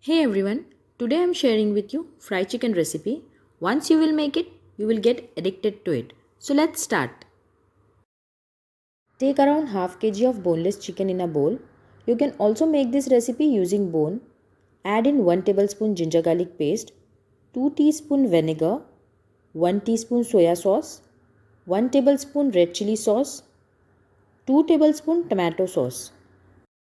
Hey everyone, today I'm sharing with you fried chicken recipe. Once you will make it, you will get addicted to it. So let's start. Take around half kg of boneless chicken in a bowl. You can also make this recipe using bone. Add in 1 tablespoon ginger garlic paste, 2 teaspoon vinegar, 1 teaspoon soya sauce, 1 tablespoon red chili sauce, 2 tablespoon tomato sauce.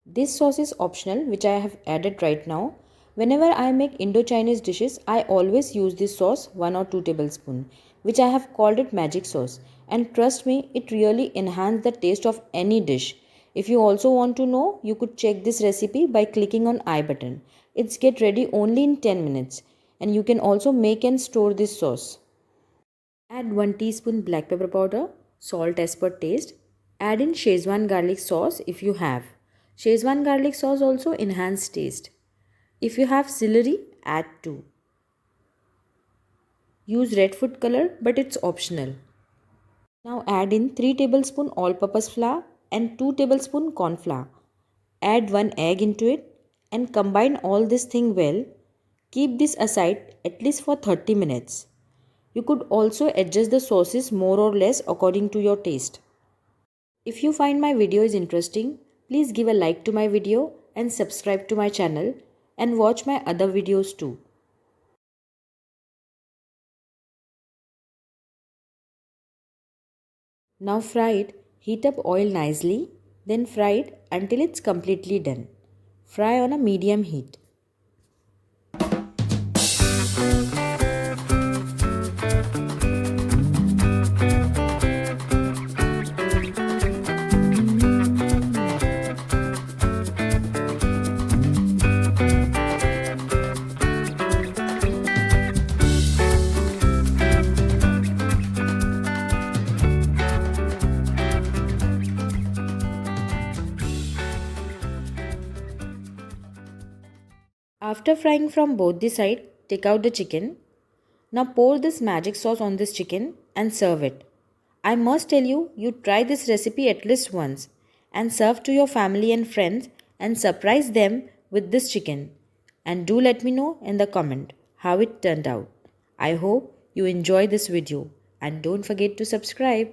This sauce is optional, which I have added right now. Whenever I make indo-chinese dishes, I always use this sauce 1 or 2 tablespoons, which I have called it magic sauce. And trust me, it really enhances the taste of any dish. If you also want to know, you could check this recipe by clicking on I button. It's get ready only in 10 minutes. And you can also make and store this sauce. Add 1 teaspoon black pepper powder, salt as per taste. Add in Szechuan garlic sauce if you have. Szechuan garlic sauce also enhance taste. If you have celery, add 2. Use red food color but it's optional. Now add in 3 tablespoon all-purpose flour and 2 tablespoon corn flour. Add 1 egg into it and combine all this thing well. Keep this aside at least for 30 minutes. You could also adjust the sauces more or less according to your taste. If you find my video is interesting, please give a like to my video and subscribe to my channel and watch my other videos too. Now fry it, heat up oil nicely, then fry it until it's completely done. Fry on a medium heat. After frying from both the sides, take out the chicken. Now pour this magic sauce on this chicken and serve it. I must tell you, you try this recipe at least once and serve to your family and friends and surprise them with this chicken. And do let me know in the comment how it turned out. I hope you enjoy this video and don't forget to subscribe.